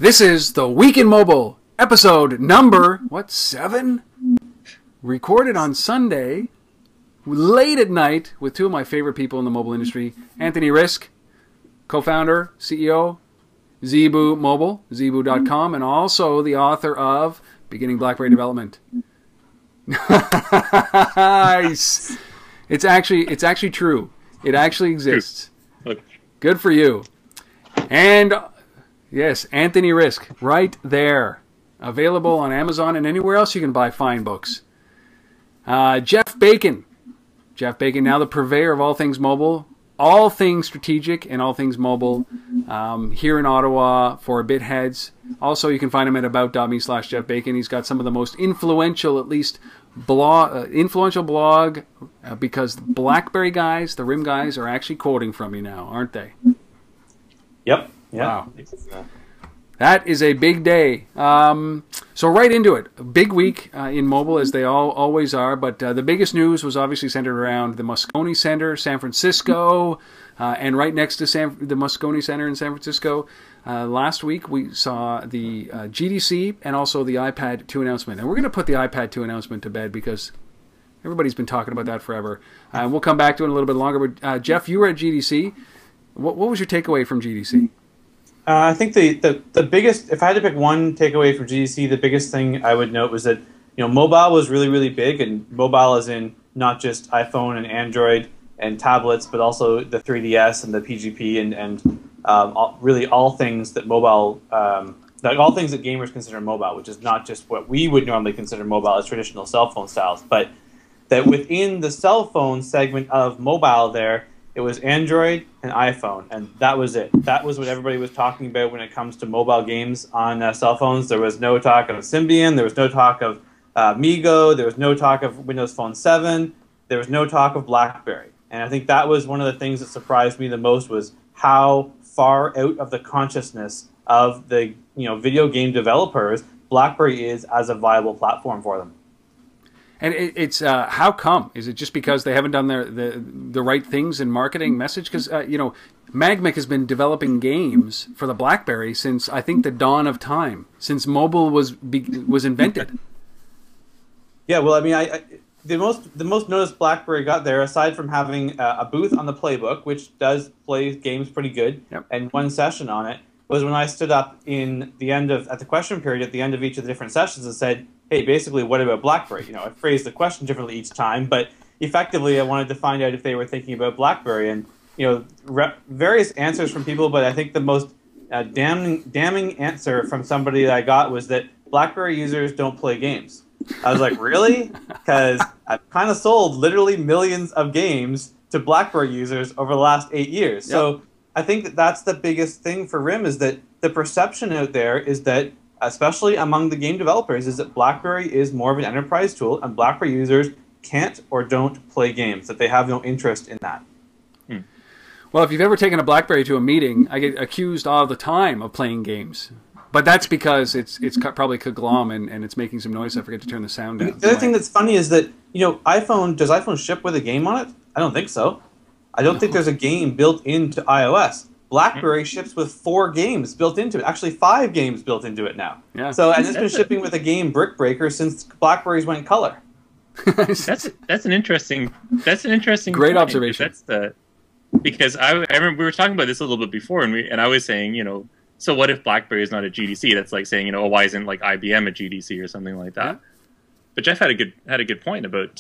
This is the Week in Mobile, episode number, 7? Recorded on Sunday, late at night, with two of my favorite people in the mobile industry. Anthony Risk, co-founder, CEO, Zebu Mobile, zebu.com, and also the author of Beginning BlackBerry Development. Nice. It's actually true. It actually exists. Good for you. And yes, Anthony Risk, right there. Available on Amazon and anywhere else you can buy fine books. Jeff Bacon. Jeff Bacon, now the purveyor of all things mobile, all things strategic, and all things mobile here in Ottawa for BitHeads. Also, you can find him at about.me/Jeff Bacon. He's got some of the most influential, at least, influential blog because the BlackBerry guys, the RIM guys, are actually quoting from you now, aren't they? Yep. Yeah. Wow. That is a big day. So right into it. A big week in mobile, as they always are. But the biggest news was obviously centered around the Moscone Center, San Francisco, and right next to the Moscone Center in San Francisco. Last week we saw the GDC and also the iPad 2 announcement. And we're going to put the iPad 2 announcement to bed because everybody's been talking about that forever. We'll come back to it in a little bit longer. But Jeff, you were at GDC. What was your takeaway from GDC? I think the biggest, if I had to pick one takeaway from GDC, the biggest thing I would note was that mobile was really, really big, and mobile is in not just iPhone and Android and tablets, but also the 3DS and the PGP and really all things that mobile, like all things that gamers consider mobile, which is not just what we would normally consider mobile as traditional cell phone styles, but that within the cell phone segment of mobile there, it was Android and iPhone, and that was it. That was what everybody was talking about when it comes to mobile games on cell phones. There was no talk of Symbian. There was no talk of Migo. There was no talk of Windows Phone 7. There was no talk of BlackBerry. And I think that was one of the things that surprised me the most was how far out of the consciousness of the video game developers BlackBerry is as a viable platform for them. And it's how come? Is it just because they haven't done the right things in marketing message? Because Magmic has been developing games for the BlackBerry since I think the dawn of time, since mobile was invented. Yeah, well, I mean, the most notice BlackBerry got there, aside from having a booth on the Playbook, which does play games pretty good, yep, and one session on it, was when I stood up at the question period at the end of each of the different sessions and said, hey, basically, what about BlackBerry? I phrased the question differently each time, but effectively, I wanted to find out if they were thinking about BlackBerry, and various answers from people. But I think the most damning answer from somebody that I got was that BlackBerry users don't play games. I was like, really? Because I've kind of sold literally millions of games to BlackBerry users over the last 8 years. Yep. So I think that's the biggest thing for RIM is that the perception out there is that, especially among the game developers, is that BlackBerry is more of an enterprise tool, and BlackBerry users can't or don't play games, that they have no interest in that. Well, if you've ever taken a BlackBerry to a meeting, I get accused all the time of playing games. But that's because it's probably Kaglom and it's making some noise. I forget to turn the sound down. The other thing that's funny is that, does iPhone ship with a game on it? I don't think so. I don't think there's a game built into iOS. BlackBerry ships with 4 games built into it. Actually, 5 games built into it now. Yeah. So, and it's been shipping with a game, Brick Breaker, since BlackBerries went color. That's an interesting great point. Observation. Because I remember we were talking about this a little bit before, and I was saying, so what if BlackBerry is not at GDC? That's like saying, why isn't like IBM at GDC or something like that? Yeah. But Jeff had a good point about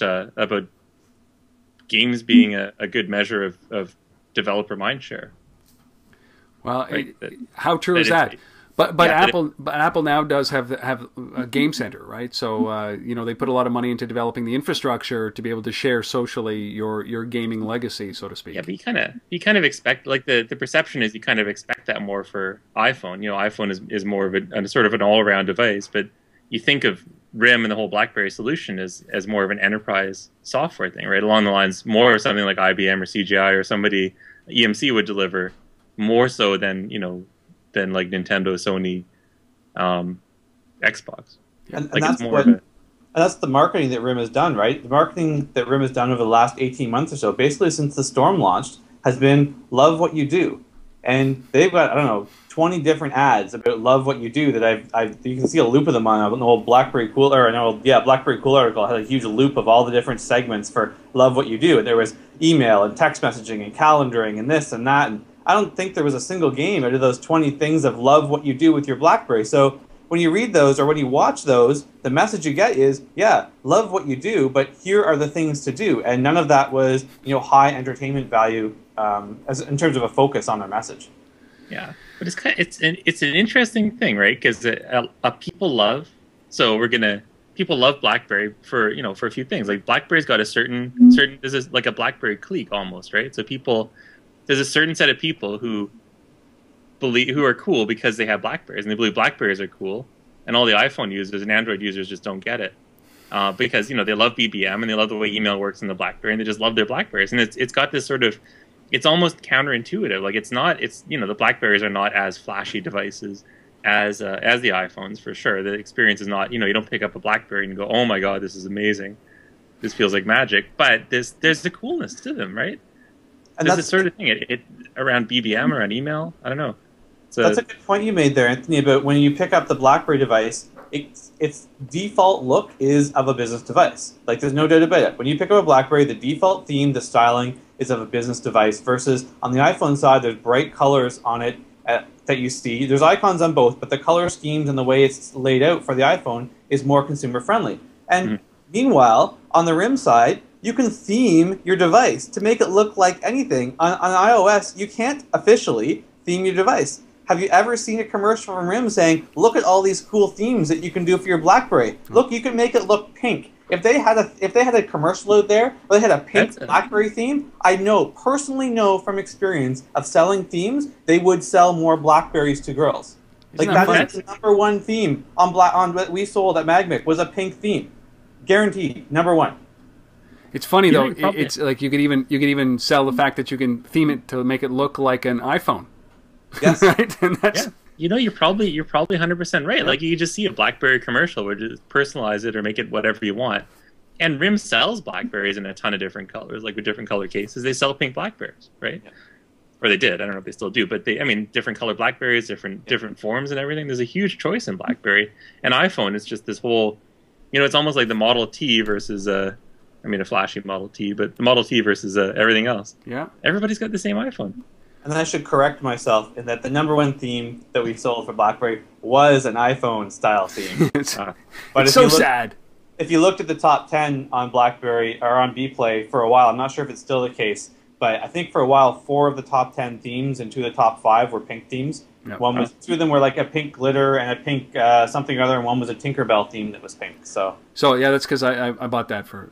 games being a good measure of developer mindshare. Well, right? How true is that? But yeah, Apple now does have a game center, right? So they put a lot of money into developing the infrastructure to be able to share socially your gaming legacy, so to speak. Yeah, but you kind of expect, like, the perception is you kind of expect that more for iPhone. iPhone is more of a sort of an all around device, but you think of RIM and the whole BlackBerry solution as more of an enterprise software thing, right? Along the lines more of something like IBM or CGI or somebody EMC would deliver. More so than like Nintendo, Sony, Xbox. And that's the marketing that RIM has done, right? The marketing that RIM has done over the last 18 months or so, basically since the Storm launched, has been love what you do. And they've got, I don't know, 20 different ads about love what you do that you can see a loop of them on an old BlackBerry Cool, or an old, BlackBerry Cool article had a huge loop of all the different segments for love what you do. And there was email and text messaging and calendaring and this and that. And I don't think there was a single game out of those 20 things of love what you do with your BlackBerry. So when you read those or when you watch those, the message you get is, yeah, love what you do, but here are the things to do. And none of that was, high entertainment value in terms of a focus on their message. Yeah, but it's an interesting thing, right? Because people love BlackBerry for for a few things. Like BlackBerry's got a certain this is like a BlackBerry clique almost, right? So there's a certain set of people who are cool because they have BlackBerries and they believe BlackBerries are cool, and all the iPhone users and Android users just don't get it because they love BBM and they love the way email works in the BlackBerry and they just love their BlackBerries, and it's got this sort of, it's almost counterintuitive. Like the BlackBerries are not as flashy devices as the iPhones for sure. The experience is not, you don't pick up a BlackBerry and go, oh my god, this is amazing, this feels like magic. But there's the coolness to them, right? And there's this sort of thing around BBM, around email. I don't know. That's a good point you made there, Anthony, about when you pick up the BlackBerry device, its default look is of a business device. Like, there's no doubt about it. When you pick up a BlackBerry, the default theme, the styling, is of a business device, versus on the iPhone side, there's bright colors on it that you see. There's icons on both, but the color schemes and the way it's laid out for the iPhone is more consumer-friendly. And meanwhile, on the RIM side, you can theme your device to make it look like anything. On iOS, you can't officially theme your device. Have you ever seen a commercial from RIM saying, look at all these cool themes that you can do for your BlackBerry? Look, you can make it look pink. If they had a commercial out there where they had a pink BlackBerry theme, I personally know from experience of selling themes, they would sell more BlackBerries to girls. Like, that's the #1 theme on what we sold at Magmic was a pink theme. Guaranteed, #1. It's funny though. It's like you could even sell the fact that you can theme it to make it look like an iPhone. Yes. Right? And that's, you're probably 100% right. Yeah. Like, you just see a BlackBerry commercial where you just personalize it or make it whatever you want. And RIM sells BlackBerries in a ton of different colors, like with different color cases. They sell pink BlackBerries, right? Yeah. Or they did. I don't know if they still do, but different color BlackBerries, different forms and everything. There's a huge choice in BlackBerry. And iPhone is just this whole, it's almost like the Model T versus a flashy Model T, but the Model T versus everything else. Yeah. Everybody's got the same iPhone. And then I should correct myself in that the #1 theme that we sold for BlackBerry was an iPhone-style theme. It's so sad. If you looked at the top 10 on BlackBerry or on Bplay for a while, I'm not sure if it's still the case, but I think for a while 4 of the top 10 themes and 2 of the top 5 were pink themes. Yep. 2 of them were like a pink glitter and a pink something or other, and one was a Tinkerbell theme that was pink. So yeah, that's because I bought that for.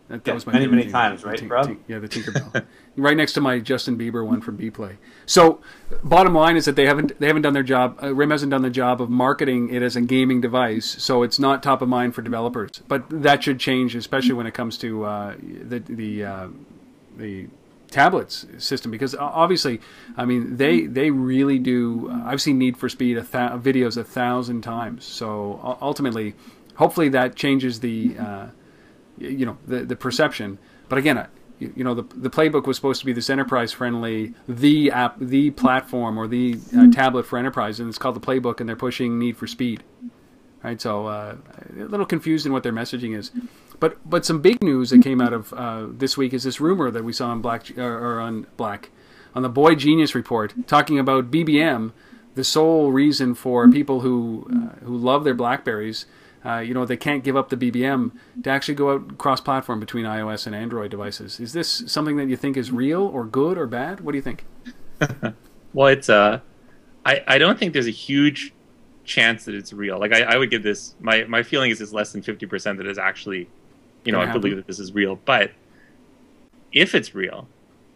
That was my many times, right, Rob? Yeah, the Tinkerbell, right next to my Justin Bieber one from Bplay. So, bottom line is that they haven't done their job. RIM hasn't done the job of marketing it as a gaming device, so it's not top of mind for developers. But that should change, especially when it comes to the tablets system, because obviously, they really do. I've seen Need for Speed videos 1,000 times. So ultimately, hopefully that changes the perception. But again, the playbook was supposed to be this enterprise-friendly, the platform or the tablet for enterprise, and it's called the playbook, and they're pushing Need for Speed. Right, so a little confused in what their messaging is. But some big news that came out of this week is this rumor that we saw on on the Boy Genius report, talking about BBM, the sole reason for people who love their BlackBerries. They can't give up the BBM to actually go out cross-platform between iOS and Android devices. Is this something that you think is real or good or bad? What do you think? Well, it's I don't think there's a huge chance that it's real. Like, I would give this, my feeling is it's less than 50% that is actually, I believe that this is real. But if it's real,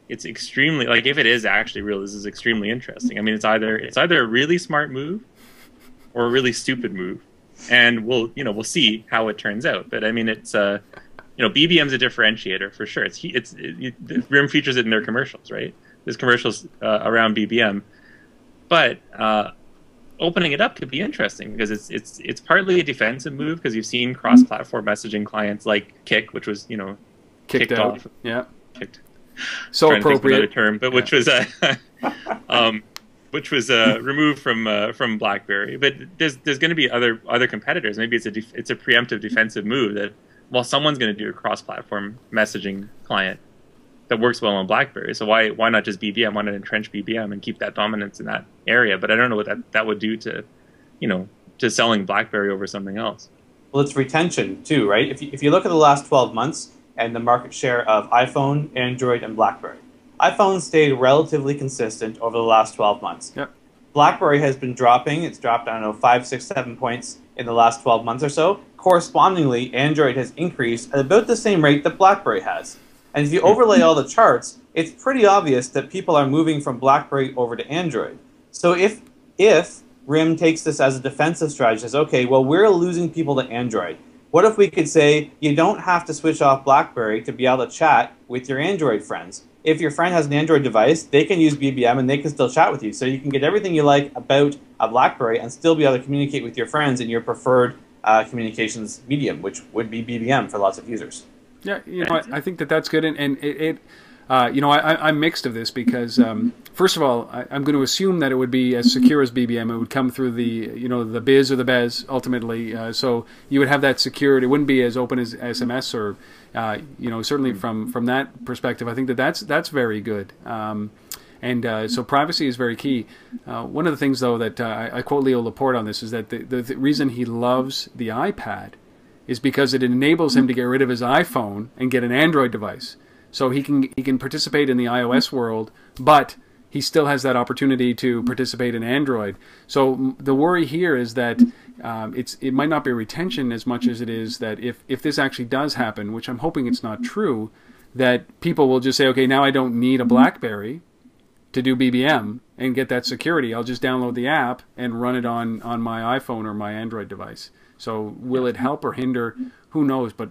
it's extremely, like, if it is actually real, this is extremely interesting. It's either a really smart move or a really stupid move. And we'll see how it turns out. But it's BBM's a differentiator for sure. RIM features it in their commercials, right? There's commercials around BBM, but opening it up could be interesting because it's partly a defensive move because you've seen cross-platform messaging clients like Kik, which was kicked out. Off. Yeah, kicked. So appropriate term, but which was which was removed from BlackBerry. But there's going to be other competitors. Maybe it's a preemptive defensive move that, well, someone's going to do a cross-platform messaging client that works well on BlackBerry. So why not just BBM? Why not entrench BBM and keep that dominance in that area? But I don't know what that would do to, to selling BlackBerry over something else. Well, it's retention too, right? If you look at the last 12 months and the market share of iPhone, Android, and BlackBerry, iPhone stayed relatively consistent over the last 12 months. Yep. BlackBerry has been dropping. It's dropped, I don't know, 5, 6, 7 points in the last 12 months or so. Correspondingly, Android has increased at about the same rate that BlackBerry has. And if you overlay all the charts, it's pretty obvious that people are moving from BlackBerry over to Android. So if RIM takes this as a defensive strategy, says, okay, well, we're losing people to Android. What if we could say you don't have to switch off BlackBerry to be able to chat with your Android friends? If your friend has an Android device, they can use BBM and they can still chat with you. So you can get everything you like about a BlackBerry and still be able to communicate with your friends in your preferred communications medium, which would be BBM for lots of users. Yeah, I think that's good, and I'm mixed of this because first of all, I'm going to assume that it would be as secure as BBM. It would come through the the biz or the bez ultimately, so you would have that secured. It wouldn't be as open as SMS or certainly from that perspective, I think that's very good. So privacy is very key. One of the things, though, that I quote Leo Laporte on this is that the reason he loves the iPad is because it enables him to get rid of his iPhone and get an Android device. So he can participate in the iOS world, but he still has that opportunity to participate in Android. So the worry here is that it might not be retention as much as it is that if this actually does happen, which I'm hoping it's not true, that people will just say, okay, now I don't need a BlackBerry to do BBM and get that security. I'll just download the app and run it on my iPhone or my Android device. So will it help or hinder? Who knows? But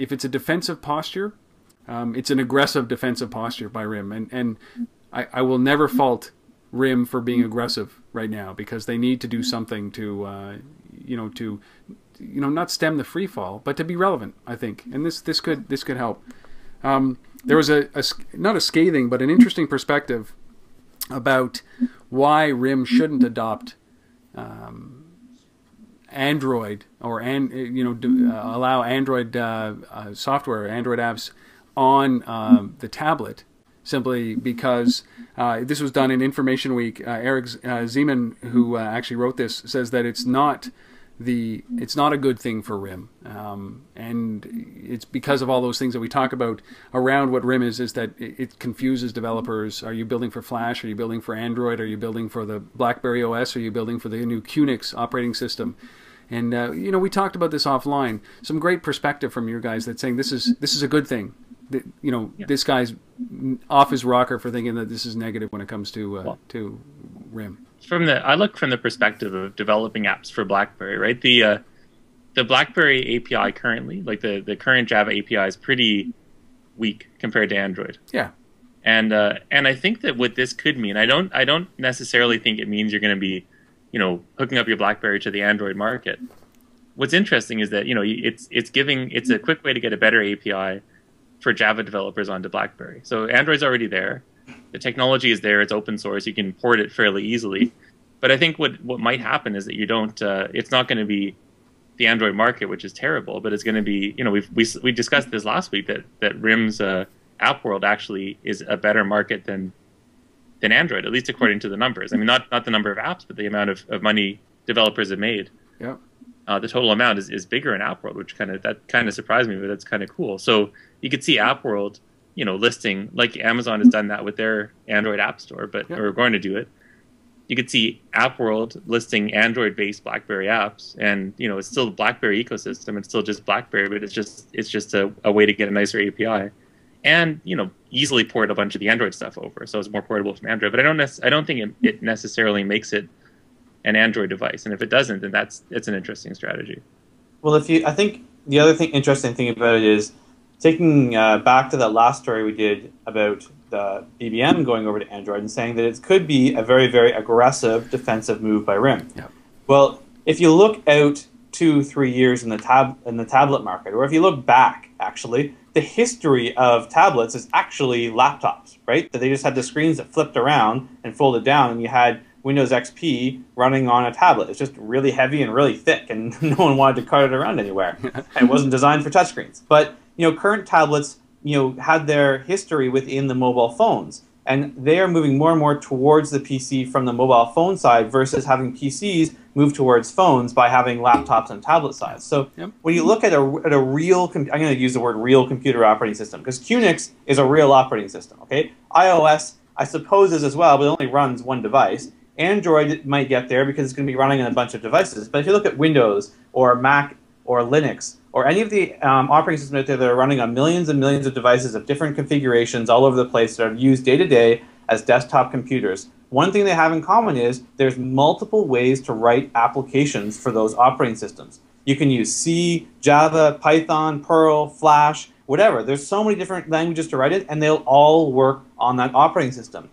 if it's a defensive posture, it's an aggressive defensive posture by RIM, and I will never fault RIM for being aggressive right now because they need to do something to not stem the free fall, but to be relevant, I think, and this could help. There was not a scathing but an interesting perspective about why RIM shouldn't adopt Android or allow Android software, Android apps on the tablet, simply because this was done in Information Week. Eric Zeman, who actually wrote this, says that it's not a good thing for RIM, and it's because of all those things that we talk about around what RIM is that it confuses developers. Are you building for Flash? Are you building for Android? Are you building for the BlackBerry OS? Are you building for the new QNX operating system? And we talked about this offline. Some great perspective from your guys that's saying this is a good thing. This guy's off his rocker for thinking that this is negative when it comes to RIM. I look from the perspective of developing apps for BlackBerry, right? The BlackBerry API currently, like the current Java API, is pretty weak compared to Android. Yeah. And I think that what this could mean, I don't necessarily think it means you're going to be, hooking up your BlackBerry to the Android market. What's interesting is that it's a quick way to get a better API for Java developers onto BlackBerry. So Android's already there. The technology is there. It's open source. You can port it fairly easily. But I think what might happen is that you don't. It's not going to be the Android market, which is terrible. But it's going to be. We discussed this last week that RIM's app world actually is a better market than Android, at least according to the numbers. I mean, not the number of apps, but the amount of money developers have made. Yeah. The total amount is bigger in App World, which kind of surprised me, but that's kind of cool. So you could see App World, listing, like Amazon has done that with their Android App Store, or going to do it. You could see App World listing Android-based BlackBerry apps, and it's still the BlackBerry ecosystem. It's still just BlackBerry, but it's just a way to get a nicer API, and easily port a bunch of the Android stuff over, so it's more portable from Android. But I don't think it necessarily makes it an Android device, and if it doesn't, then it's an interesting strategy. Well, I think the other interesting thing about it is taking back to that last story we did about the BBM going over to Android and saying that it could be a very, very aggressive defensive move by RIM. Yeah. Well, if you look out 2-3 years in the tablet market, or if you look back, actually, the history of tablets is actually laptops, right? That they just had the screens that flipped around and folded down, and you had Windows XP running on a tablet. It's just really heavy and really thick, and no one wanted to cart it around anywhere. And it wasn't designed for touchscreens. But current tablets, had their history within the mobile phones, and they are moving more and more towards the PC from the mobile phone side versus having PCs move towards phones by having laptops and tablet size. So when you look at a real, I'm going to use the word real computer operating system, because QNX is a real operating system. Okay, iOS I suppose is as well, but it only runs one device. Android might get there because it's going to be running on a bunch of devices. But if you look at Windows or Mac or Linux or any of the operating systems out there that are running on millions and millions of devices of different configurations all over the place that are used day to day as desktop computers, one thing they have in common is there's multiple ways to write applications for those operating systems. You can use C, Java, Python, Perl, Flash, whatever. There's so many different languages to write it, and they'll all work on that operating system.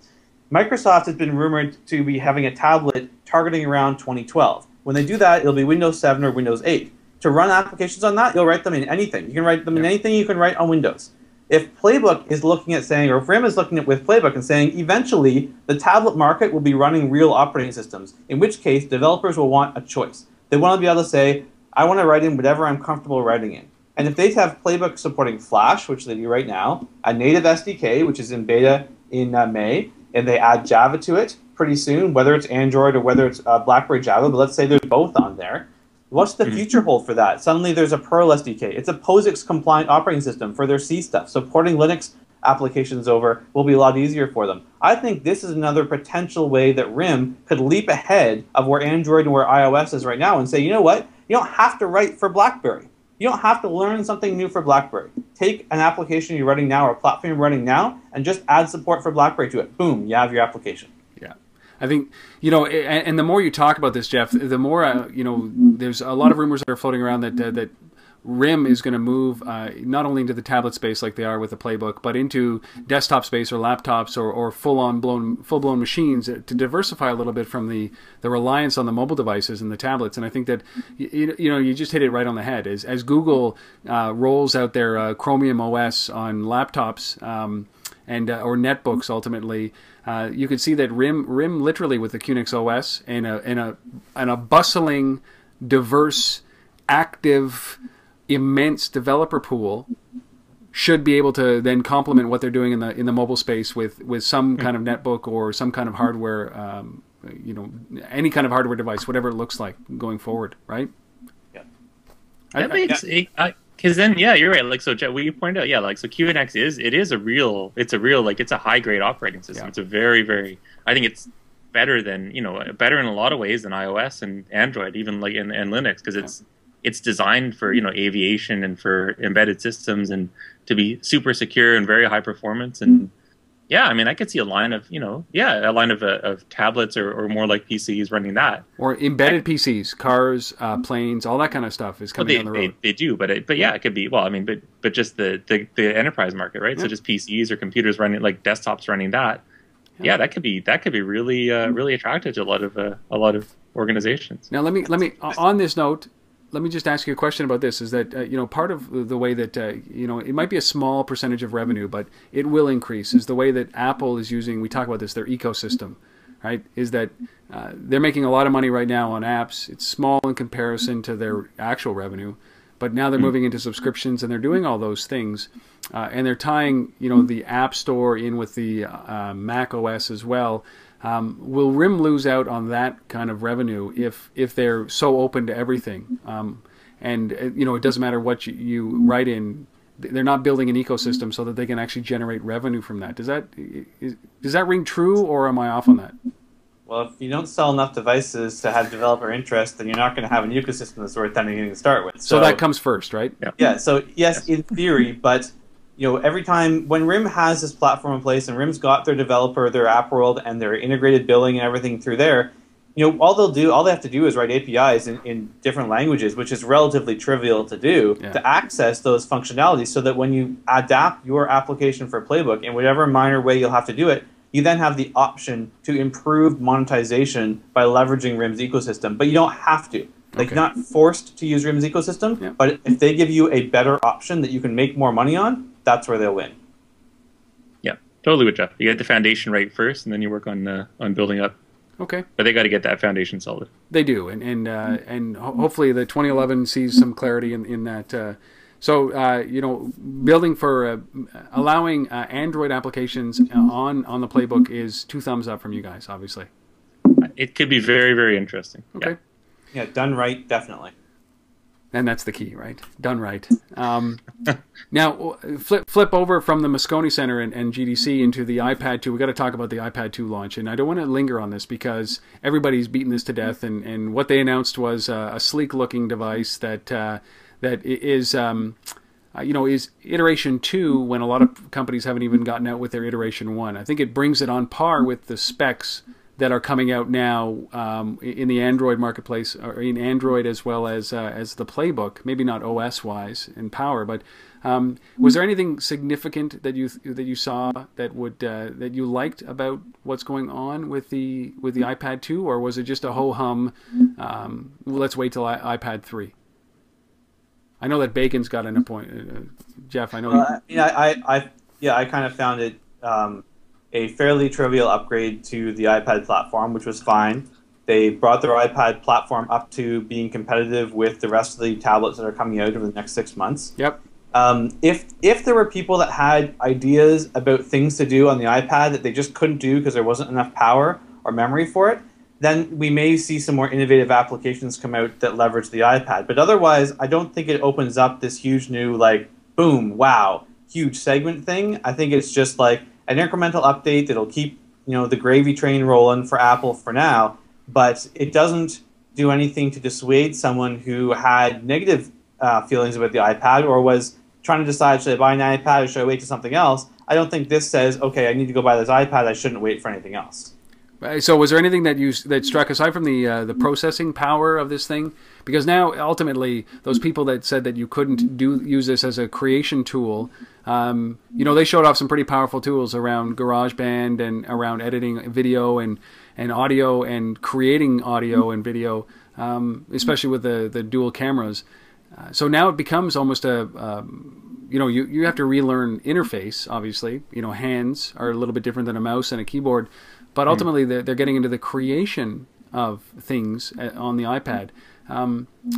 Microsoft has been rumored to be having a tablet targeting around 2012. When they do that, it'll be Windows 7 or Windows 8. To run applications on that, you'll write them in anything. You can write them in anything you can write on Windows. If Playbook is looking at saying, or if RIM is looking at with Playbook and saying, eventually the tablet market will be running real operating systems, in which case developers will want a choice. They want to be able to say, I want to write in whatever I'm comfortable writing in. And if they have Playbook supporting Flash, which they do right now, a native SDK, which is in beta in May, and they add Java to it pretty soon, whether it's Android or whether it's BlackBerry Java, but let's say there's both on there. What's the future hold for that? Suddenly there's a Perl SDK. It's a POSIX-compliant operating system for their C stuff. So porting Linux applications over will be a lot easier for them. I think this is another potential way that RIM could leap ahead of where Android and where iOS is right now and say, you know what? You don't have to write for BlackBerry. You don't have to learn something new for BlackBerry. Take an application you're running now or a platform you're running now and just add support for BlackBerry to it. Boom, you have your application. Yeah. I think, and the more you talk about this, Jeff, the more, there's a lot of rumors that are floating around that RIM is going to move not only into the tablet space like they are with the Playbook, but into desktop space or laptops or full-blown machines to diversify a little bit from the reliance on the mobile devices and the tablets. And I think that you just hit it right on the head. As Google rolls out their Chromium OS on laptops or netbooks ultimately, you can see that RIM literally with the QNX OS and a bustling, diverse, active, immense developer pool should be able to then complement what they're doing in the mobile space with some kind of netbook or some kind of hardware, any kind of hardware device, whatever it looks like going forward, right? Yeah. That makes because then you're right. Like so, what you pointed out, so QNX is a real it's a high grade operating system. Yeah. It's a very, very, I think it's better than better in a lot of ways than iOS and Android, even like and Linux, because it's designed for aviation and for embedded systems and to be super secure and very high performance. And I could see a line of of tablets or more like PCs running that, or embedded PCs, cars, planes, all that kind of stuff is coming down the road. They do, but it could be but just the enterprise market, right? Yeah. So just PCs or computers running like desktops running that. Yeah, that could be really really attractive to a lot of organizations. Now let me on this note. Let me just ask you a question about this. Is that part of the way that it might be a small percentage of revenue, but it will increase. Is the way that Apple is using. We talk about this. Their ecosystem, right? Is that they're making a lot of money right now on apps. It's small in comparison to their actual revenue, but now they're moving into subscriptions and they're doing all those things, and they're tying the App Store in with the Mac OS as well. Will RIM lose out on that kind of revenue if they're so open to everything? And it doesn't matter what you write in. They're not building an ecosystem so that they can actually generate revenue from that. Does that ring true, or am I off on that? Well, if you don't sell enough devices to have developer interest, then you're not going to have an ecosystem that's worth anything to start with. So that comes first, right? Yeah. So yes, in theory, but every time when RIM has this platform in place and RIM's got their developer, their app world, and their integrated billing and everything through there, all they have to do is write APIs in different languages, which is relatively trivial to do, to access those functionalities so that when you adapt your application for Playbook in whatever minor way you'll have to do it, you then have the option to improve monetization by leveraging RIM's ecosystem. But you don't have to. Like, you're not forced to use RIM's ecosystem, but if they give you a better option that you can make more money on, that's where they'll win. Yeah, totally with Jeff. You get the foundation right first, and then you work on building up. Okay. But they got to get that foundation solid. They do, and hopefully the 2011 sees some clarity in that. So building for allowing Android applications on the playbook is 2 thumbs up from you guys, obviously. It could be very, very interesting. Okay. Yeah, done right, definitely. And that's the key, right? Done right. Now, flip over from the Moscone Center and GDC into the iPad 2. We've got to talk about the iPad 2 launch. And I don't want to linger on this because everybody's beaten this to death. And what they announced was a sleek-looking device that is iteration 2 when a lot of companies haven't even gotten out with their iteration 1. I think it brings it on par with the specs that are coming out now in the Android marketplace, or in Android as well as the playbook. Maybe not OS-wise in power, but was there anything significant that you saw that you liked about what's going on with the iPad 2, or was it just a ho hum? Let's wait till iPad 3. I know that Bacon's got an appointment. Jeff, I know. I kind of found it a fairly trivial upgrade to the iPad platform, which was fine. They brought their iPad platform up to being competitive with the rest of the tablets that are coming out over the next 6 months. Yep. If there were people that had ideas about things to do on the iPad that they just couldn't do because there wasn't enough power or memory for it, then we may see some more innovative applications come out that leverage the iPad. But otherwise, I don't think it opens up this huge new, like, boom, wow, huge segment thing. I think it's just like an incremental update that'll keep the gravy train rolling for Apple for now, but it doesn't do anything to dissuade someone who had negative feelings about the iPad or was trying to decide, should I buy an iPad or should I wait to something else? I don't think this says, okay, I need to go buy this iPad, I shouldn't wait for anything else. So was there anything that struck, aside from the processing power of this thing? Because now, ultimately, those people that said that you couldn't use this as a creation tool, they showed off some pretty powerful tools around GarageBand and around editing video and audio and creating audio and video, especially with the dual cameras. So now it becomes almost you have to relearn interface, obviously. Hands are a little bit different than a mouse and a keyboard. But ultimately, they're getting into the creation of things on the iPad.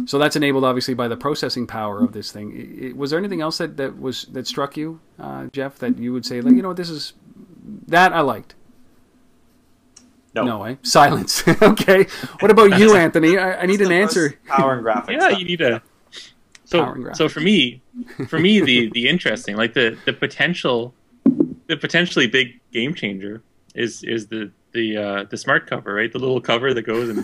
So that's enabled, obviously, by the processing power of this thing. Was there anything else that struck you, Jeff, that you would say, this is that I liked? No. Silence. Okay. What about you, Anthony? I need an answer. Power and graphics. Yeah, you need a. So for me, the interesting, like the potentially big game changer is the smart cover, right? The little cover that goes and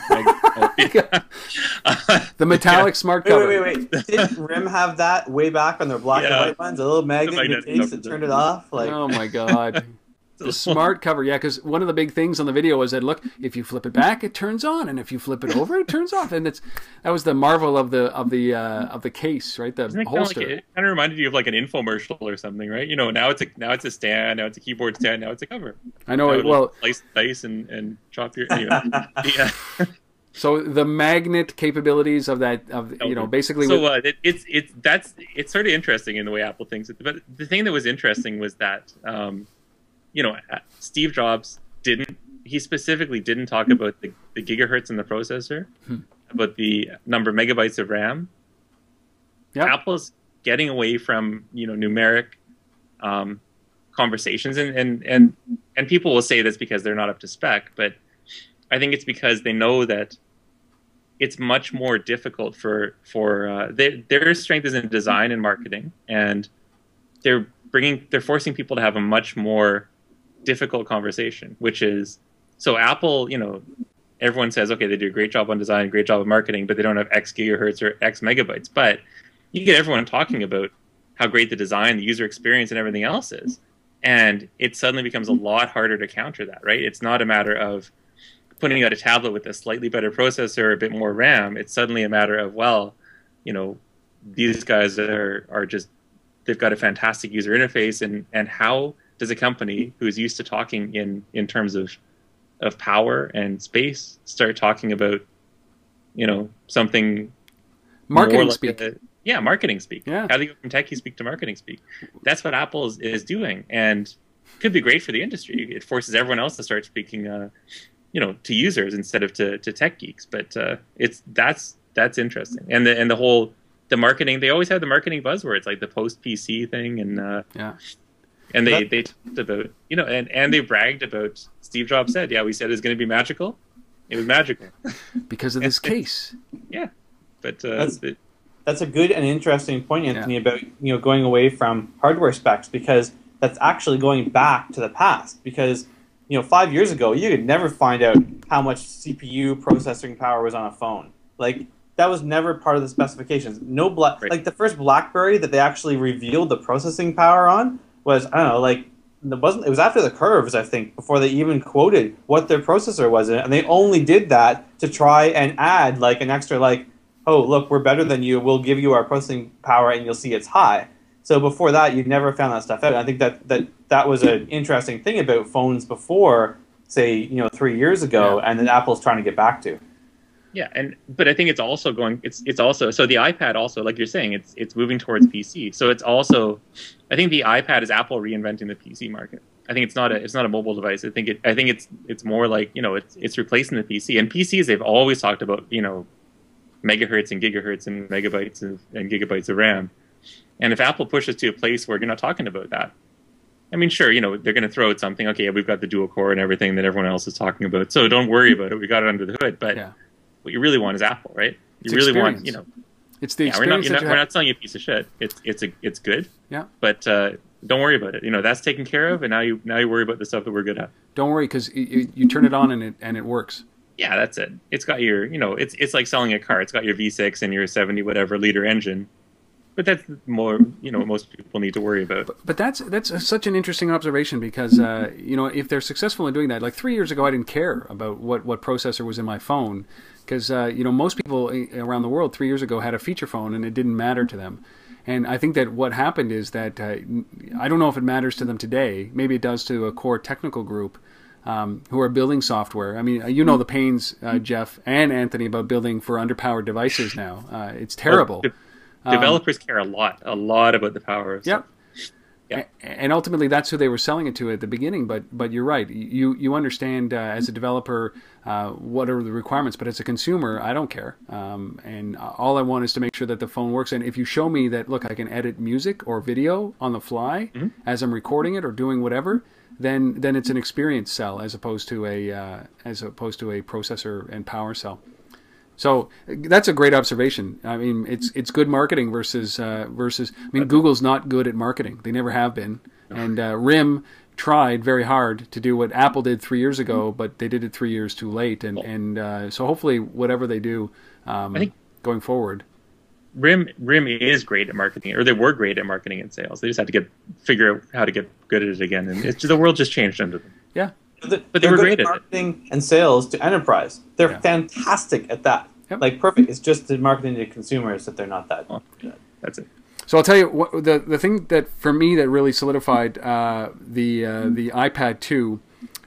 the metallic smart cover. Wait. Didn't RIM have that way back on their black and white ones? A little magnet in the case that turned it off. Oh my god. The smart cover, yeah, because one of the big things on the video was that, look, if you flip it back, it turns on, and if you flip it over, it turns off, and that was the marvel of the case, right? The holster. It kind of reminded you of like an infomercial or something, right? Now it's a stand, now it's a keyboard stand, now it's a cover. I know. Well, slice dice and chop your. Yeah. So the magnet capabilities of that, basically. So it's sort of interesting in the way Apple thinks it. But the thing that was interesting was that. Steve Jobs specifically didn't talk about the gigahertz in the processor, about the number of megabytes of RAM. Yep. Apple's getting away from, numeric conversations, and people will say this because they're not up to spec, but I think it's because they know that it's much more difficult for their strength is in design and marketing, and they're forcing people to have a much more difficult conversation, which is, so Apple, everyone says, okay, they do a great job on design, great job of marketing, but they don't have X gigahertz or X megabytes. But you get everyone talking about how great the design, the user experience, and everything else is. And it suddenly becomes a lot harder to counter that, right? It's not a matter of putting out a tablet with a slightly better processor, a bit more RAM. It's suddenly a matter of, these guys are just, they've got a fantastic user interface, and how does a company who's used to talking in terms of power and space start talking about something marketing speak? Yeah, marketing speak. Yeah. How do you go from techie speak to marketing speak? That's what Apple is doing, and could be great for the industry. It forces everyone else to start speaking, to users instead of to tech geeks. But that's interesting. And the marketing. They always have the marketing buzzwords like the post PC thing, and and they talked about and they bragged about. Steve Jobs said, "Yeah, we said it was going to be magical. It was magical because of this case." Yeah, but that's a good and interesting point, Anthony, about going away from hardware specs, because that's actually going back to the past. Because 5 years ago, you could never find out how much CPU processing power was on a phone. Like that was never part of the specifications. Like the first BlackBerry that they actually revealed the processing power on was, I don't know, like it was after the Curves, I think, before they even quoted what their processor was in it, and they only did that to try and add like an extra oh, look, we're better than you. We'll give you our processing power, and you'll see it's high. So before that, you never found that stuff out. And I think that was an interesting thing about phones before, say, 3 years ago, and that Apple's trying to get back to. Yeah, but I think it's also going. It's also so the iPad also, like you're saying, it's moving towards PC. So it's also, I think the iPad is Apple reinventing the PC market. I think it's not a mobile device. I think it's more like it's replacing the PC. And PCs, they've always talked about megahertz and gigahertz and megabytes and gigabytes of RAM. And if Apple pushes to a place where you're not talking about that, I mean, sure, they're going to throw out something. Okay, we've got the dual core and everything that everyone else is talking about, so don't worry about it. We got it under the hood. But what you really want is Apple, right? You really want, it's the experience. We're not selling you a piece of shit. It's good. Yeah. But don't worry about it. That's taken care of, and now you worry about the stuff that we're good at. Don't worry, because you turn it on and it works. Yeah, that's it. It's got your, it's like selling a car. It's got your V6 and your 70 whatever liter engine. But that's more, what most people need to worry about. But that's such an interesting observation, because if they're successful in doing that, like 3 years ago, I didn't care about what processor was in my phone, because most people around the world 3 years ago had a feature phone and it didn't matter to them. And I think that what happened is that I don't know if it matters to them today. Maybe it does to a core technical group. Who are building software. I mean, the pains, Jeff and Anthony, about building for underpowered devices now. It's terrible. Developers care a lot about the power of stuff. Yeah. And ultimately, that's who they were selling it to at the beginning. But you're right. You understand as a developer what are the requirements. But as a consumer, I don't care. And all I want is to make sure that the phone works. And if you show me that, look, I can edit music or video on the fly as I'm recording it or doing whatever, then it's an experience cell as opposed to a processor and power cell. So that's a great observation. I mean, it's good marketing versus. I mean, Google's not good at marketing. They never have been. And RIM tried very hard to do what Apple did 3 years ago, but they did it 3 years too late. And so hopefully, whatever they do I think going forward. RIM is great at marketing, or they were great at marketing and sales. They just had to figure out how to get good at it again, and the world just changed under them. Yeah, but they were great at marketing and sales to enterprise. They're fantastic at that. Yep. Like perfect. It's just the marketing to consumers that they're not that good. That's it. So I'll tell you what the thing that for me that really solidified the iPad 2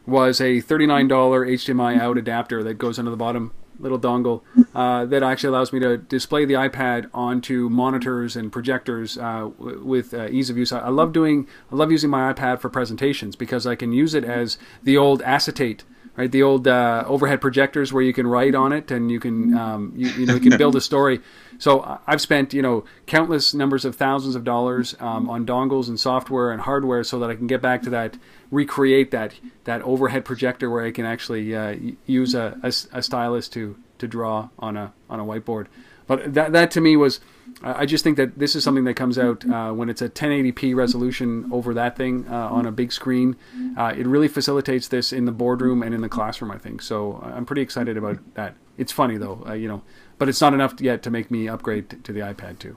was a $39 HDMI out adapter that goes under the bottom. Little dongle that actually allows me to display the iPad onto monitors and projectors with ease of use. I love using my iPad for presentations because I can use it as the old acetate, right? The old overhead projectors where you can write on it and you can you can build a story. So I've spent countless numbers of thousands of dollars on dongles and software and hardware so that I can get back to recreate that overhead projector where I can actually use a stylus to draw on a whiteboard. But that to me was, I just think that this is something that comes out when it's a 1080p resolution over that thing on a big screen. It really facilitates this in the boardroom and in the classroom, I think. So I'm pretty excited about that. It's funny though, but it's not enough yet to make me upgrade to the iPad 2.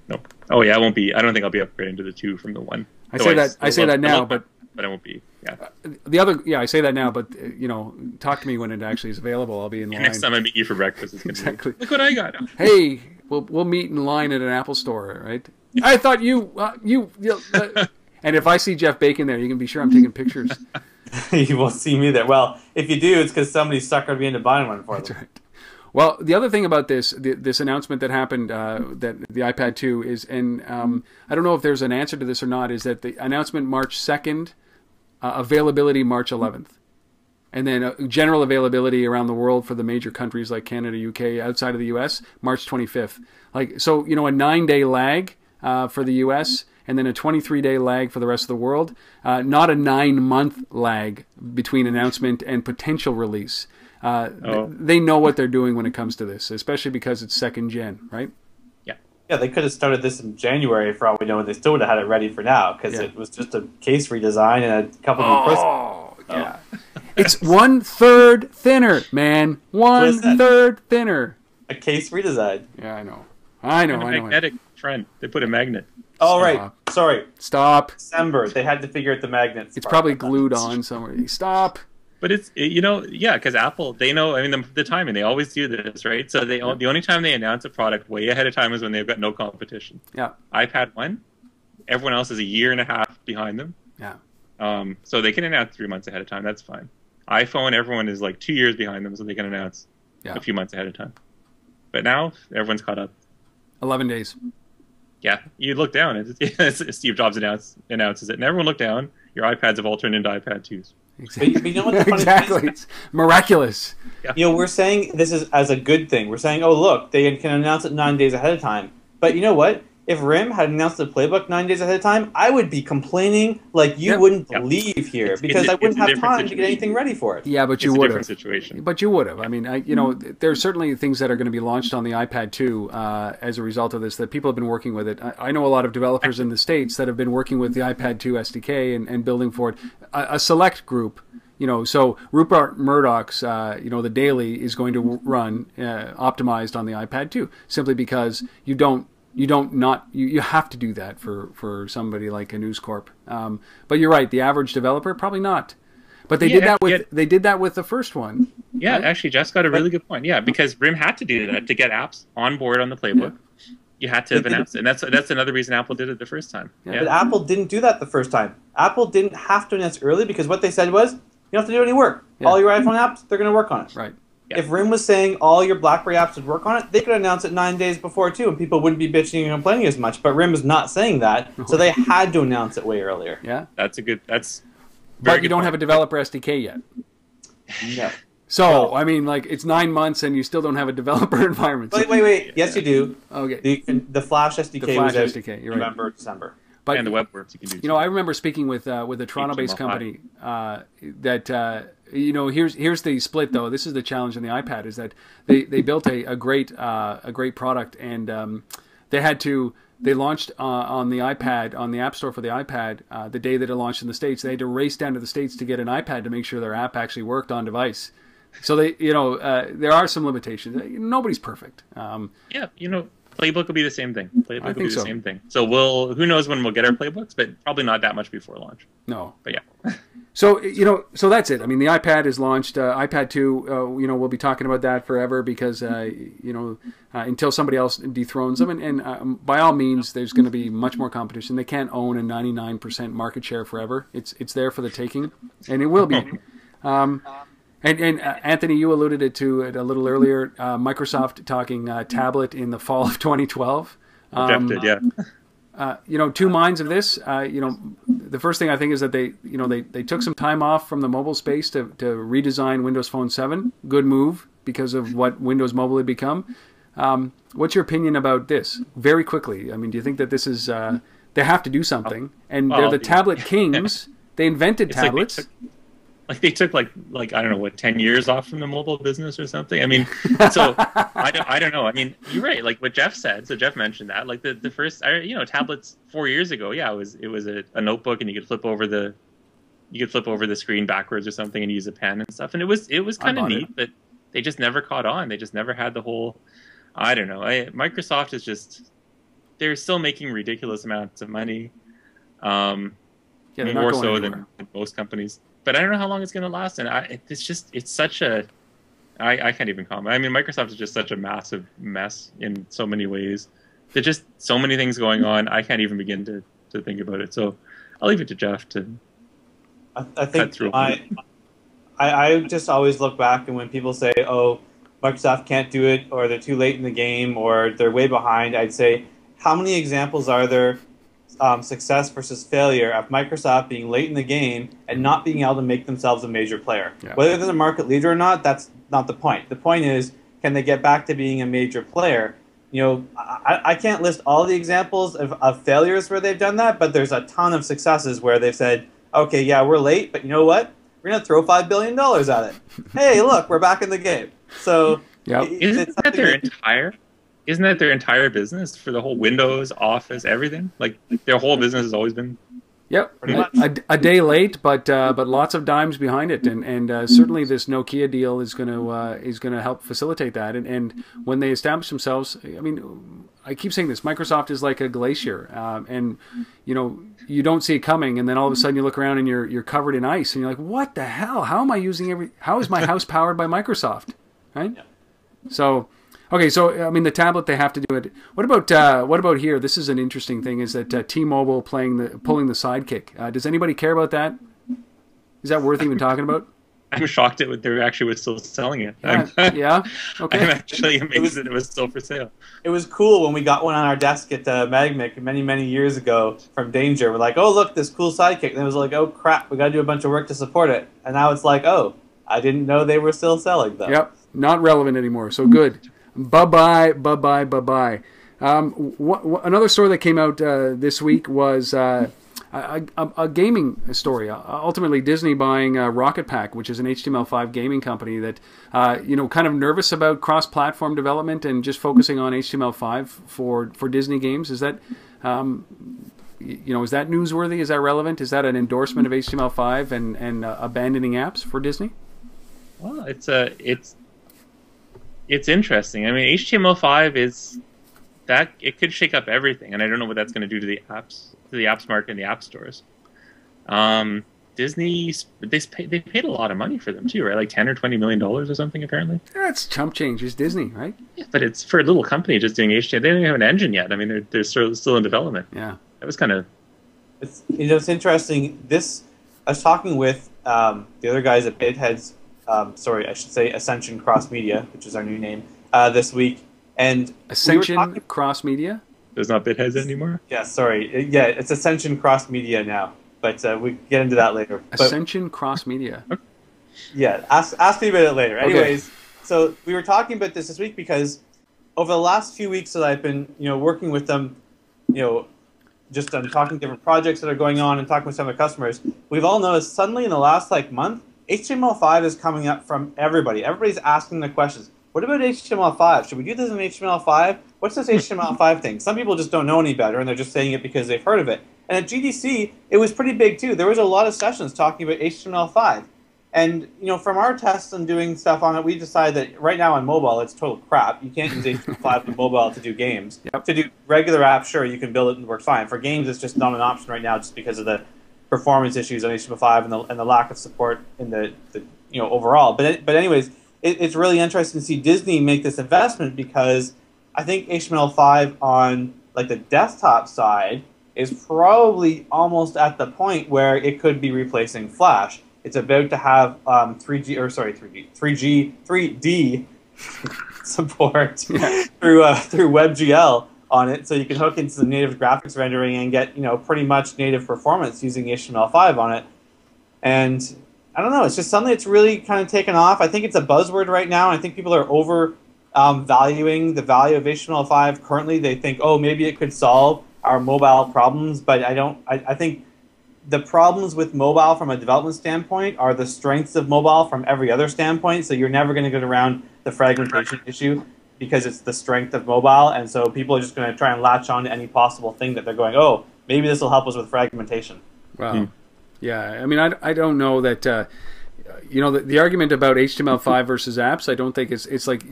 No. Oh yeah, I won't be. I don't think I'll be upgrading to the 2 from the 1. I say that now, but I won't be. Yeah. The other, I say that now, but talk to me when it actually is available. I'll be in line. Next time I meet you for breakfast, it's going to be, look what I got. Hey, we'll meet in line at an Apple store, right? I thought you. And if I see Jeff Bacon there, you can be sure I'm taking pictures. You won't see me there. Well, if you do, it's because somebody suckered me into buying one for them. That's right. Well, the other thing about this announcement that happened, that the iPad 2 is, and I don't know if there's an answer to this or not, is that the announcement March 2nd, availability March 11th. And then general availability around the world for the major countries like Canada, UK, outside of the US, March 25th. Like, so, you know, a 9-day lag for the US, and then a 23-day lag for the rest of the world. Not a 9-month lag between announcement and potential release. They know what they're doing when it comes to this, especially because it's second gen, right? Yeah, they could have started this in January for all we know, and they still would have had it ready for now because it was just a case redesign and a couple new processors. Yeah. It's 1/3 thinner, man. 1/3 thinner. A case redesign. Yeah, I know. I know. Magnetic front. They put a magnet. Oh, right. Sorry. Stop. December. They had to figure out the magnets. It's probably glued on somewhere. Stop. But it's, you know, yeah, because Apple, they know, I mean, the timing, they always do this, right? So the only time they announce a product way ahead of time is when they've got no competition. Yeah. iPad 1, everyone else is a year and a half behind them. Yeah. So they can announce 3 months ahead of time. That's fine. iPhone, everyone is like 2 years behind them, so they can announce a few months ahead of time. But now, everyone's caught up. 11 days. Yeah, you look down, Steve Jobs announces it, and everyone look down, your iPads have all turned into iPad 2s. Exactly. But you know what the funny exactly. thing is? It's miraculous. Yeah. You know, we're saying this is as a good thing. We're saying, oh, look, they can announce it 9 days ahead of time. But you know what? If RIM had announced the playbook 9 days ahead of time, I would be complaining like you wouldn't believe here because I wouldn't have time to get anything ready for it. Yeah, but you It's a would different have. situation. But you would have. I mean, you know, there's certainly things that are going to be launched on the iPad 2 as a result of this that people have been working with it. I know a lot of developers in the States that have been working with the iPad 2 SDK and building for it. A select group. You know, so Rupert Murdoch's, you know, the Daily is going to run optimized on the iPad 2 simply because you have to do that for somebody like a News Corp. But you're right, the average developer probably not. But they did that with the first one. Yeah, right? Actually, Jeff's got a really good point. Yeah, because RIM had to do that to get apps on board on the playbook. Yeah. You had to have announced it, and that's another reason Apple did it the first time. Yeah. But Apple didn't do that the first time. Apple didn't have to announce early because what they said was, you don't have to do any work. Yeah. All your iPhone apps, they're going to work on it. Right. Yeah. If RIM was saying all your BlackBerry apps would work on it, they could announce it 9 days before too, and people wouldn't be bitching and complaining as much. But RIM is not saying that, so they had to announce it way earlier. Yeah, that's very but you don't have a developer SDK yet. No. So I mean, like it's 9 months and you still don't have a developer environment. Wait. Yes, you do. Okay. The Flash SDK. The Flash SDK. You're right. November, December. But, and the web works you can do. You know, I remember speaking with a Toronto-based company that you know, here's the split though. This is the challenge on the iPad is that they built a great product and they launched on the iPad on the App Store for the iPad the day that it launched in the States. They had to race down to the States to get an iPad to make sure their app actually worked on device. So they, you know, there are some limitations. Nobody's perfect. Yeah, you know. Playbook will be the same thing. Playbook will be the same thing. So who knows when we'll get our playbooks, but probably not that much before launch. No. But yeah. So, you know, so that's it. I mean, the iPad is launched. iPad 2, you know, we'll be talking about that forever because, you know, until somebody else dethrones them. And by all means, there's going to be much more competition. They can't own a 99% market share forever. It's there for the taking, and it will be. And Anthony, you alluded to it a little earlier. Microsoft talking tablet in the fall of 2012. Jeff did, yeah. You know, two minds of this. You know, the first thing I think is that they took some time off from the mobile space to redesign Windows Phone 7. Good move because of what Windows Mobile had become. What's your opinion about this? Very quickly. I mean, do you think that this is they have to do something? And they're the tablet kings. They invented tablets. Like they took like I don't know what 10 years off from the mobile business or something. I mean, so I don't know. I mean, you're right. Like what Jeff said. So Jeff mentioned that. Like the first, you know, tablets 4 years ago. Yeah, it was a notebook and you could flip over the screen backwards or something and use a pen and stuff. And it was kind of neat, but they just never caught on. They just never had the whole. I don't know. Microsoft is just they're still making ridiculous amounts of money. More so than most companies. But I don't know how long it's going to last, and it's such a, I can't even comment. I mean, Microsoft is just such a massive mess in so many ways. There's just so many things going on. I can't even begin to think about it. So I'll leave it to Jeff to. I think I just always look back, and when people say, "Oh, Microsoft can't do it, or they're too late in the game, or they're way behind. I'd say, how many examples are there, success versus failure, of Microsoft being late in the game and not being able to make themselves a major player? Yeah. Whether they're the market leader or not, that's not the point. The point is, can they get back to being a major player? You know, I can't list all the examples of failures where they've done that, but there's a ton of successes where they've said, okay, yeah, we're late, but you know what? We're going to throw $5 billion at it. Hey, look, we're back in the game. So Yep. Isn't that their entire business for the whole Windows, Office, everything? Like their whole business has always been. Yep, a day late, but lots of dimes behind it, and certainly this Nokia deal is going to help facilitate that. And when they establish themselves, I mean, I keep saying this: Microsoft is like a glacier, and you know you don't see it coming, and then all of a sudden you look around and you're covered in ice, and you're like, what the hell? How am I using How is my house powered by Microsoft? Right? Yeah. So. Okay, so I mean the tablet they have to do it. What about here? This is an interesting thing: is that T-Mobile pulling the Sidekick? Does anybody care about that? Is that worth even talking about? I'm shocked that they actually was still selling it. Yeah. Okay. I'm actually amazed that it was still for sale. It was cool when we got one on our desk at Magmic many years ago from Danger. We're like, oh look, this cool Sidekick, and it was like, oh crap, we got to do a bunch of work to support it. And now it's like, oh, I didn't know they were still selling them. Yep, not relevant anymore. So good. Bye-bye. Another story that came out this week was a gaming story. Ultimately, Disney buying Rocket Pack, which is an HTML5 gaming company that, kind of nervous about cross-platform development and just focusing on HTML5 for Disney games. Is that, is that newsworthy? Is that relevant? Is that an endorsement of HTML5 and abandoning apps for Disney? Well, it's interesting. I mean, HTML5 is that it could shake up everything, and I don't know what that's going to do to the apps market and the app stores. Disney, they paid a lot of money for them too, right? Like $10 or $20 million or something, apparently. That's chump change. It's Disney, right? Yeah, but it's for a little company just doing HTML. They don't even have an engine yet. I mean, they're still in development. Yeah, that was kind of. It's interesting. I was talking with the other guys at Bitheads. I should say Ascension Cross Media, which is our new name, this week. And Ascension Cross Media? There's not Bitheads anymore? Yeah, sorry. Yeah, it's Ascension Cross Media now, but we get into that later. Ascension Cross Media. Yeah, ask me about it later. Okay. Anyways, so we were talking about this week because over the last few weeks that I've been, working with them, just talking different projects that are going on and talking with some of the customers, we've all noticed suddenly in the last month, HTML5 is coming up from everybody. Everybody's asking the questions. What about HTML5? Should we do this in HTML5? What's this HTML5 thing? Some people just don't know any better, and they're just saying it because they've heard of it. And at GDC, it was pretty big, too. There was a lot of sessions talking about HTML5. And, from our tests and doing stuff on it, we decided that right now on mobile, it's total crap. You can't use HTML5 on mobile to do games. Yep. To do regular apps, sure, you can build it and it works fine. For games, it's just not an option right now just because of the performance issues on HTML5 and the lack of support in the overall. But anyways, it's really interesting to see Disney make this investment because I think HTML5 on the desktop side is probably almost at the point where it could be replacing Flash. It's about to have 3D support through WebGL on it, so you can hook into some native graphics rendering and get pretty much native performance using HTML5 on it. And I don't know, it's just something that's really kind of taken off. I think it's a buzzword right now. I think people are over valuing the value of HTML5 currently. They think, oh, maybe it could solve our mobile problems, but I think the problems with mobile from a development standpoint are the strengths of mobile from every other standpoint. So you're never going to get around the fragmentation issue because it's the strength of mobile. And so people are just going to try and latch on to any possible thing that they're going, oh, maybe this will help us with fragmentation. Wow. Yeah. I mean, I don't know that, the argument about HTML5 versus apps, I don't think it's like...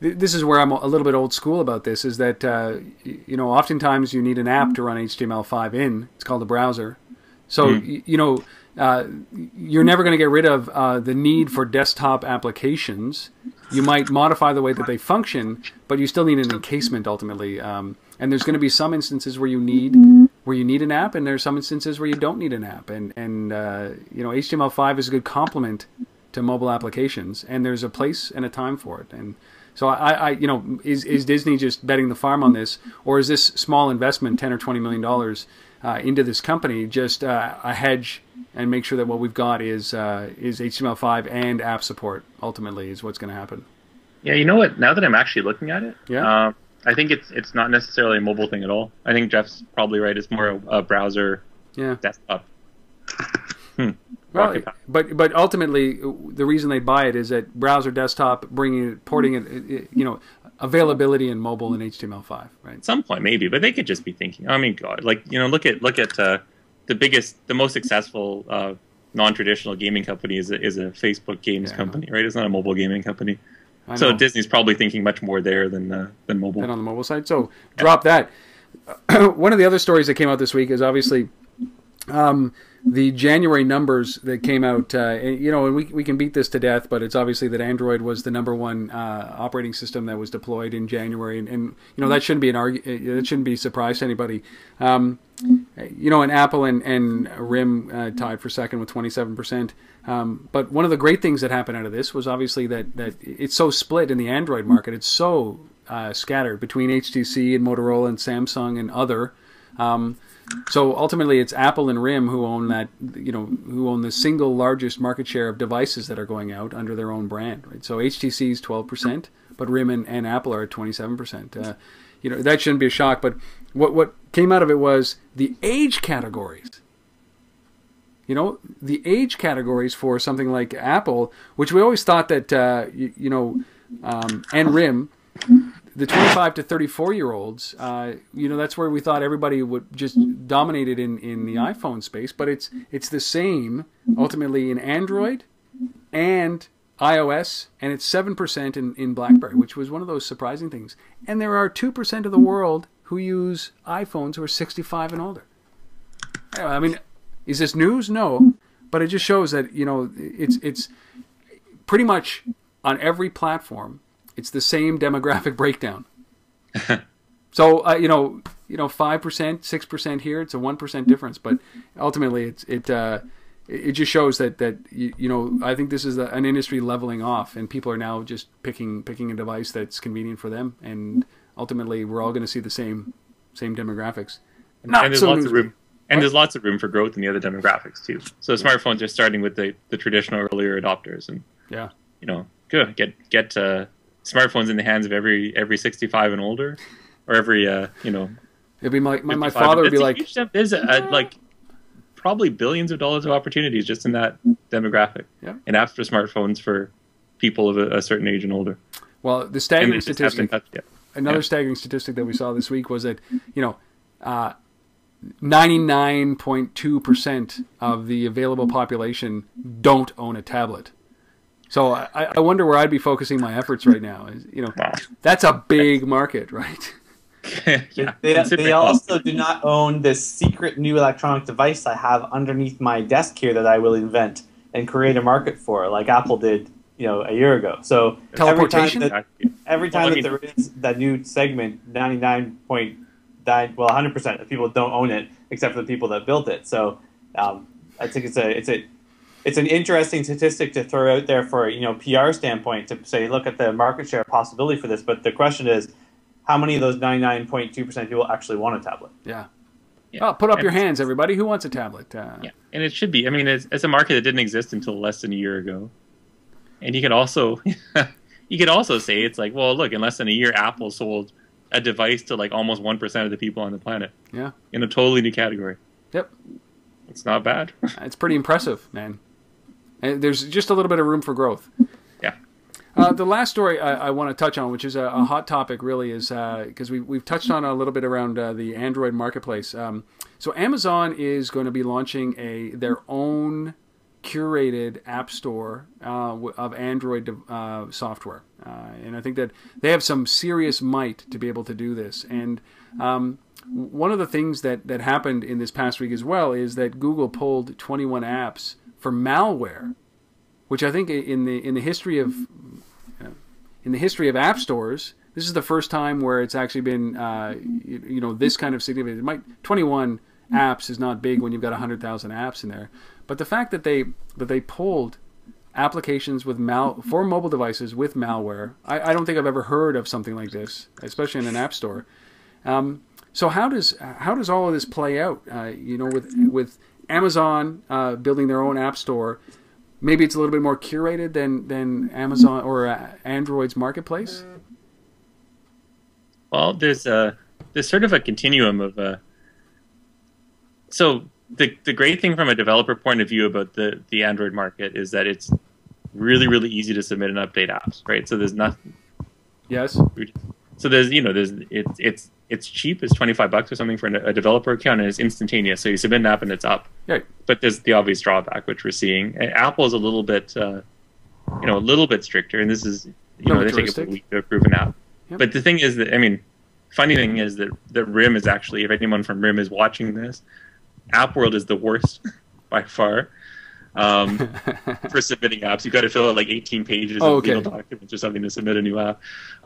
This is where I'm a little bit old school about this, is that, oftentimes you need an app to run HTML5 in. It's called a browser. So, you're never going to get rid of the need for desktop applications. You might modify the way that they function, but you still need an encasement ultimately. And there's going to be some instances where you need an app, and there's some instances where you don't need an app. And HTML5 is a good complement to mobile applications, and there's a place and a time for it. And so is Disney just betting the farm on this, or is this small investment, $10 or $20 million, into this company just a hedge and make sure that what we've got is HTML5 and app support? Ultimately, is what's going to happen. Yeah, you know what? Now that I'm actually looking at it, yeah. I think it's not necessarily a mobile thing at all. I think Jeff's probably right. It's more a browser, desktop. Well, but ultimately, the reason they buy it is that browser, desktop, porting it, availability in mobile and HTML5, right? At some point, maybe, but they could just be thinking. I mean, God, look at the most successful non-traditional gaming company is a Facebook games company, right? It's not a mobile gaming company. So Disney's probably thinking much more there than mobile. Than on the mobile side. So drop that. One of the other stories that came out this week is obviously the January numbers that came out. And we can beat this to death, but it's obviously that Android was the number 1 operating system that was deployed in January, and that shouldn't be that shouldn't be a surprise to anybody. And Apple and RIM tied for second with 27%. But one of the great things that happened out of this was obviously that it's so split in the Android market. It's so scattered between HTC and Motorola and Samsung and other. So ultimately, it's Apple and RIM who own that. Who own the single largest market share of devices that are going out under their own brand. Right. So HTC is 12%, but RIM and Apple are at 27%. That shouldn't be a shock. But what came out of it was the age categories. The age categories for something like Apple, which we always thought that, and RIM, the 25 to 34-year-olds, that's where we thought everybody would just dominate it in the iPhone space. But it's the same, ultimately, in Android and iOS, and it's 7% in BlackBerry, which was one of those surprising things. And there are 2% of the world who use iPhones who are 65 and older. I mean, is this news? No, but it just shows that it's pretty much on every platform. It's the same demographic breakdown. So 5%, 6% here. It's a 1% difference, but ultimately it just shows that I think this is an industry leveling off, and people are now just picking a device that's convenient for them, and ultimately we're all going to see the same demographics. And there's lots of room. And there's lots of room for growth in the other demographics too. So smartphones are starting with the traditional earlier adopters, and good get smartphones in the hands of every 65 and older, or every It'd be my father would be like, there's probably billions of dollars of opportunities just in that demographic. Yeah. And apps for smartphones for people of a certain age and older. Well, the staggering statistic, staggering statistic that we saw this week was that 99.2% of the available population don't own a tablet. So I wonder where I'd be focusing my efforts right now. That's a big market, right? They also do not own this secret new electronic device I have underneath my desk here that I will invent and create a market for, like Apple did, a year ago. So teleportation. Every time that there is that new segment, 100% of people don't own it except for the people that built it. So I think it's an interesting statistic to throw out there for PR standpoint to say, look at the market share possibility for this. But the question is, how many of those 99.2% people actually want a tablet? Yeah. Oh, put up your hands, everybody. Who wants a tablet? Yeah, and it should be. I mean, it's a market that didn't exist until less than a year ago. And you could also say it's like, well, look, in less than a year, Apple sold a device to like almost 1% of the people on the planet. Yeah. In a totally new category. Yep. It's not bad. It's pretty impressive, man. And there's just a little bit of room for growth. Yeah. The last story I want to touch on, which is a hot topic, really, is because we've touched on a little bit around the Android marketplace. So Amazon is going to be launching their own curated app store of Android software, and I think that they have some serious might to be able to do this. And one of the things that happened in this past week as well is that Google pulled 21 apps for malware, which I think in the history of app stores, this is the first time where it's actually been this kind of significant. 21 apps is not big when you've got 100,000 apps in there, but the fact that they pulled applications with for mobile devices with malware. I don't think I've ever heard of something like this, especially in an app store. So how does all of this play out? With Amazon building their own app store, maybe it's a little bit more curated than Amazon or Android's marketplace. Well, there's sort of a continuum of. So the great thing from a developer point of view about the Android market is that it's really, really easy to submit and update apps, right? So there's nothing. Yes. So it's cheap. It's $25 or something for a developer account, and it's instantaneous. So you submit an app and it's up. Right. But there's the obvious drawback, which we're seeing. And Apple is a little bit, a little bit stricter, and this is, they take a week to approve an app. Yep. But the thing is that, funny thing is that RIM is actually, if anyone from RIM is watching this, App World is the worst by far for submitting apps. You've got to fill out like 18 pages of legal documents or something to submit a new app,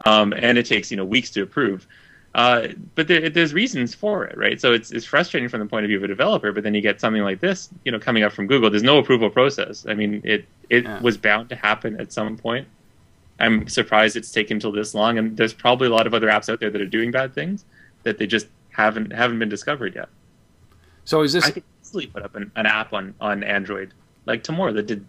and it takes weeks to approve. But there's reasons for it, right? So it's frustrating from the point of view of a developer. But then you get something like this, coming up from Google. There's no approval process. It was bound to happen at some point. I'm surprised it's taken till this long, and there's probably a lot of other apps out there that are doing bad things that they just haven't been discovered yet. So is this? I could easily put up an app on Android like tomorrow that did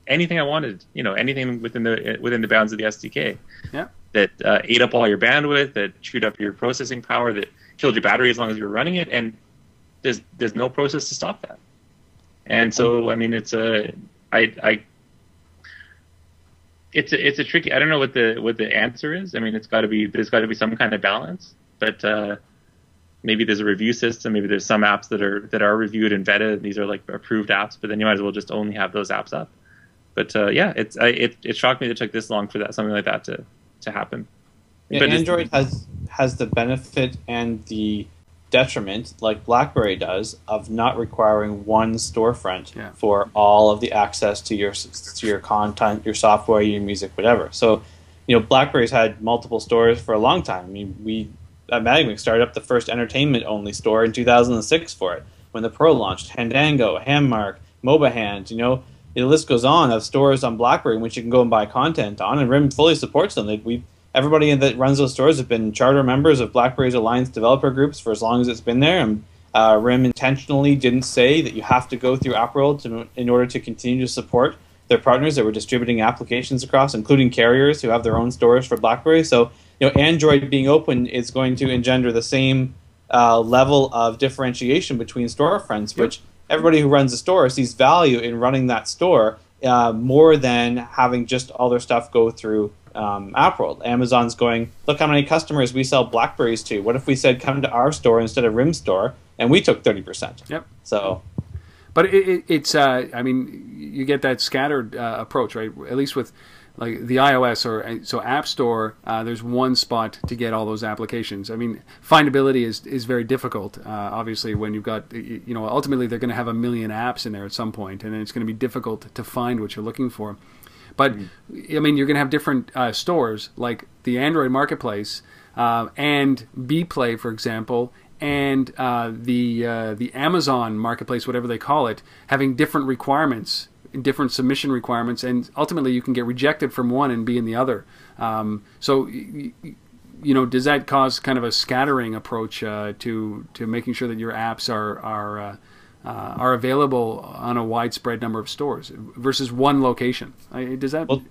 anything I wanted. Anything within the bounds of the SDK. Yeah. That ate up all your bandwidth, that chewed up your processing power, that killed your battery as long as you were running it, and there's no process to stop that. And so it's a tricky. I don't know what the answer is. there's got to be some kind of balance, but. Maybe there's a review system. Maybe there's some apps that are reviewed and vetted. These are like approved apps, but then you might as well just only have those apps up. But it shocked me that it took this long for something like that to happen. Yeah, but Android has the benefit and the detriment, like BlackBerry does, of not requiring one storefront for all of the access to your content, your software, your music, whatever. So, BlackBerry's had multiple stores for a long time. We at Magmix started up the first entertainment-only store in 2006 for it. When the Pro launched, Fandango, Handmark, MobaHand, the list goes on of stores on BlackBerry in which you can go and buy content on, and RIM fully supports them. Everybody that runs those stores have been charter members of BlackBerry's Alliance developer groups for as long as it's been there, and RIM intentionally didn't say that you have to go through AppWorld in order to continue to support their partners that were distributing applications across, including carriers who have their own stores for BlackBerry. So, Android being open is going to engender the same level of differentiation between storefronts, which everybody who runs a store sees value in running that store more than having just all their stuff go through AppWorld. Amazon's going, look how many customers we sell BlackBerries to. What if we said come to our store instead of RIM store, and we took 30%? Yep. So, but it's you get that scattered approach, right? At least with like the iOS so App Store, there's one spot to get all those applications. Findability is very difficult. Obviously, when you've got ultimately they're going to have 1 million apps in there at some point, and it's going to be difficult to find what you're looking for. But you're going to have different stores like the Android marketplace and Bplay, for example, and the Amazon marketplace, whatever they call it, having different requirements. Different submission requirements, and ultimately you can get rejected from one and be in the other. So, does that cause kind of a scattering approach to making sure that your apps are available on a widespread number of stores versus one location? Does that? Well,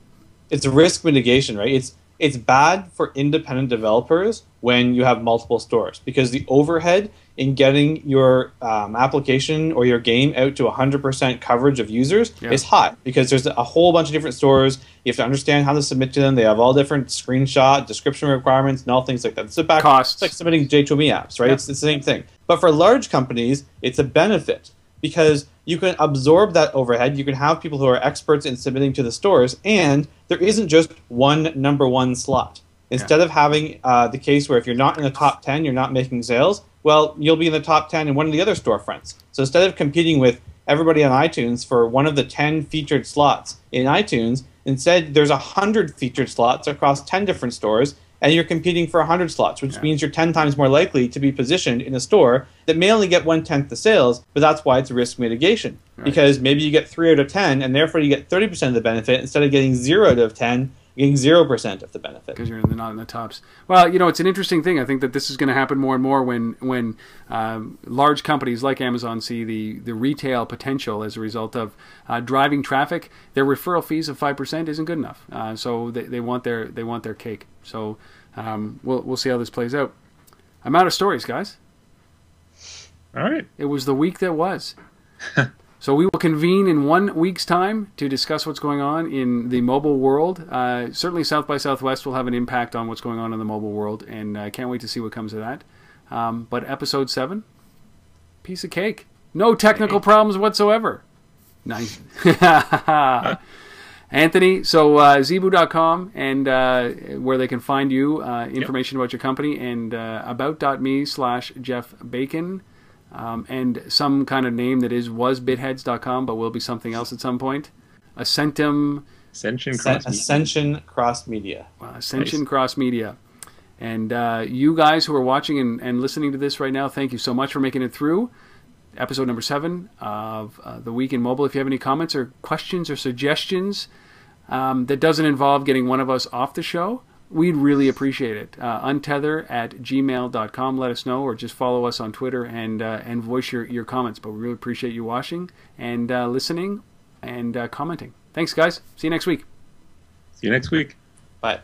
it's a risk mitigation, right? It's bad for independent developers when you have multiple stores because the overhead in getting your application or your game out to 100% coverage of users is high because there's a whole bunch of different stores. You have to understand how to submit to them. They have all different screenshot, description requirements, and all things like that. Costs. It's like submitting J2Me apps, right? Yeah. It's the same thing. But for large companies, it's a benefit because you can absorb that overhead. You can have people who are experts in submitting to the stores, and there isn't just one number one slot. Instead of having the case where if you're not in the top 10, you're not making sales, well, you'll be in the top 10 in one of the other storefronts. So instead of competing with everybody on iTunes for one of the 10 featured slots in iTunes, instead there's 100 featured slots across 10 different stores, and you're competing for 100 slots, which means you're 10 times more likely to be positioned in a store that may only get 1/10 the sales, but that's why it's risk mitigation. Right. Because maybe you get 3 out of 10, and therefore you get 30% of the benefit instead of getting 0 out of 10. Getting 0% of the benefit because you're not in the tops. Well, it's an interesting thing. I think that this is going to happen more and more when large companies like Amazon see the retail potential as a result of driving traffic. Their referral fees of 5% isn't good enough, so they want their cake. So we'll see how this plays out. I'm out of stories, guys. All right. It was the week that was. So we will convene in 1 week's time to discuss what's going on in the mobile world. Certainly South by Southwest will have an impact on what's going on in the mobile world, and I can't wait to see what comes of that. But episode 7, piece of cake. No technical problems whatsoever. Nice. Anthony, so zebu.com and where they can find you, information about your company, and about.me/JeffBacon. And some kind of name that was bitheads.com, but will be something else at some point. Ascension Cross Media. Ascension nice. Cross Media. And you guys who are watching and listening to this right now, thank you so much for making it through episode number 7 of The Week in Mobile. If you have any comments or questions or suggestions that doesn't involve getting one of us off the show, we'd really appreciate it. Untether@gmail.com. Let us know, or just follow us on Twitter and voice your comments. But we really appreciate you watching and listening and commenting. Thanks, guys. See you next week. See you next week. Bye.